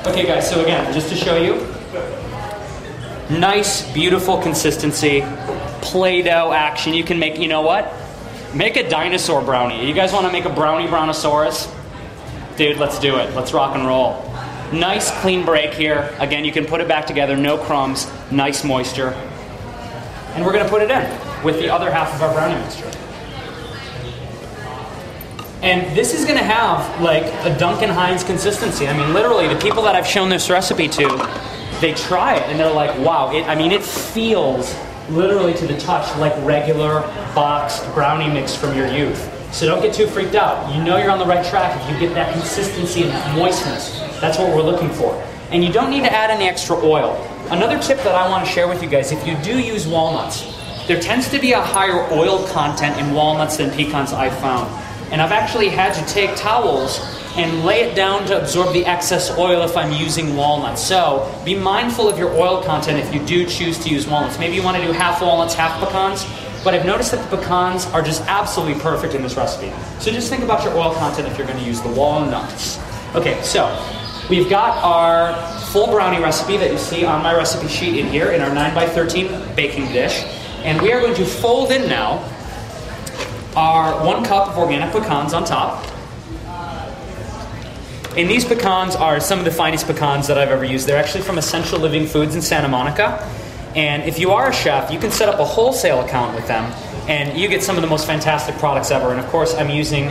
Okay guys, so again, just to show you, nice, beautiful consistency, Play-Doh action. You can make, you know what? Make a dinosaur brownie. You guys want to make a brownie brontosaurus? Dude, let's do it. Let's rock and roll. Nice clean break here. Again, you can put it back together, no crumbs, nice moisture. And we're going to put it in with the other half of our brownie mixture. And this is going to have like a Duncan Hines consistency. I mean, literally, the people that I've shown this recipe to, they try it and they're like, wow, it feels literally to the touch like regular boxed brownie mix from your youth. So don't get too freaked out. You know you're on the right track if you get that consistency and that moistness. That's what we're looking for. And you don't need to add any extra oil. Another tip that I want to share with you guys, if you do use walnuts, there tends to be a higher oil content in walnuts than pecans I've found. And I've actually had to take towels and lay it down to absorb the excess oil if I'm using walnuts. So be mindful of your oil content if you do choose to use walnuts. Maybe you want to do half walnuts, half pecans. But I've noticed that the pecans are just absolutely perfect in this recipe. So just think about your oil content if you're going to use the walnuts. Okay, so we've got our full brownie recipe that you see on my recipe sheet in here in our 9x13 baking dish. And we are going to fold in now our 1 cup of organic pecans on top. And these pecans are some of the finest pecans that I've ever used. They're actually from Essential Living Foods in Santa Monica. And if you are a chef, you can set up a wholesale account with them and you get some of the most fantastic products ever. And of course, I'm using,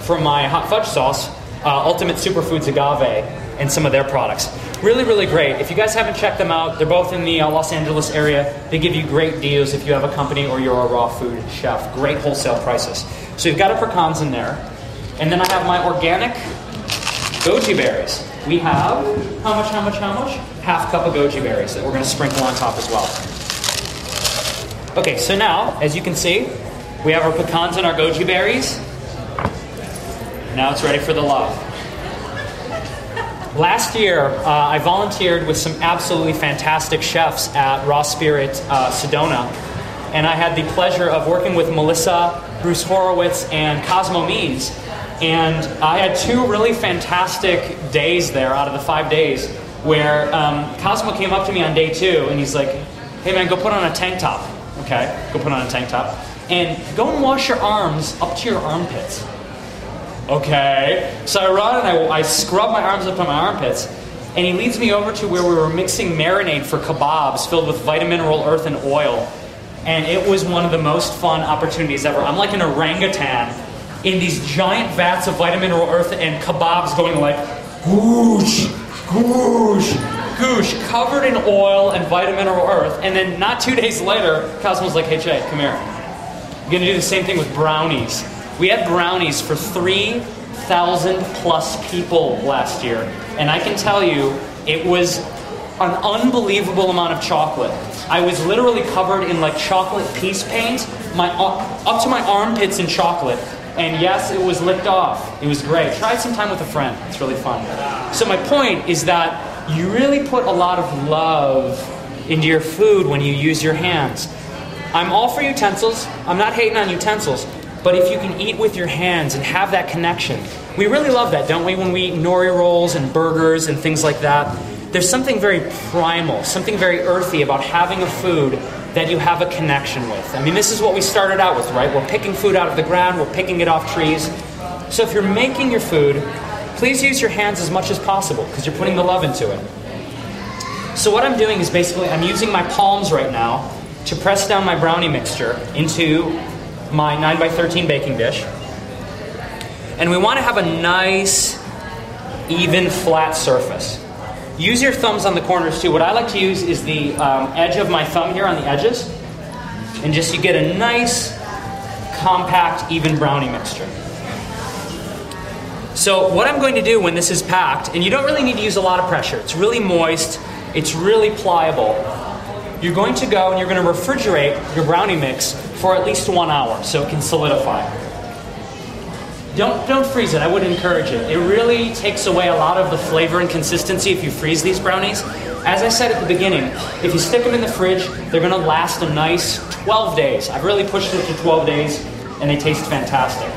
for my hot fudge sauce, Ultimate Superfoods agave and some of their products. Really, really great. If you guys haven't checked them out, they're both in the Los Angeles area. They give you great deals if you have a company or you're a raw food chef. Great wholesale prices. So you've got our pecans in there. And then I have my organic goji berries. We have, how much? Half cup of goji berries that we're going to sprinkle on top as well. Okay, so now, as you can see, we have our pecans and our goji berries. Now it's ready for the love. Last year, I volunteered with some absolutely fantastic chefs at Raw Spirit Sedona, and I had the pleasure of working with Melissa, Bruce Horowitz, and Cosmo Means. And I had 2 really fantastic days there out of the 5 days where Cosmo came up to me on day 2 and he's like, hey man, go put on a tank top. Okay, go put on a tank top. And go and wash your arms up to your armpits. Okay, so I run and I scrub my arms up to my armpits and he leads me over to where we were mixing marinade for kebabs filled with vitamin mineral earth and oil. And it was one of the most fun opportunities ever. I'm like an orangutan in these giant vats of vitamin mineral earth and kebabs going like whoosh, whoosh, goosh, covered in oil and vitamin mineral earth. And then not 2 days later, Cosmo's like, hey Jay, come here. I'm gonna do the same thing with brownies. We had brownies for 3,000 plus people last year. And I can tell you, it was an unbelievable amount of chocolate. I was literally covered in like chocolate peace paint, up to my armpits in chocolate. And yes, it was licked off. It was great. Try it sometime with a friend. It's really fun. So my point is that you really put a lot of love into your food when you use your hands. I'm all for utensils. I'm not hating on utensils. But if you can eat with your hands and have that connection, we really love that, don't we? When we eat nori rolls and burgers and things like that, there's something very primal, something very earthy about having a food that you have a connection with. I mean, this is what we started out with, right? We're picking food out of the ground, we're picking it off trees. So if you're making your food, please use your hands as much as possible because you're putting the love into it. So what I'm doing is basically, I'm using my palms right now to press down my brownie mixture into my 9x13 baking dish. And we want to have a nice, even, flat surface. Use your thumbs on the corners too. What I like to use is the edge of my thumb here on the edges. And just you get a nice, compact, even brownie mixture. So what I'm going to do when this is packed, and you don't really need to use a lot of pressure. It's really moist. It's really pliable. You're going to go and you're going to refrigerate your brownie mix for at least 1 hour so it can solidify. Don't freeze it. I wouldn't encourage it. It really takes away a lot of the flavor and consistency if you freeze these brownies. As I said at the beginning, if you stick them in the fridge, they're going to last a nice 12 days. I've really pushed it to 12 days, and they taste fantastic.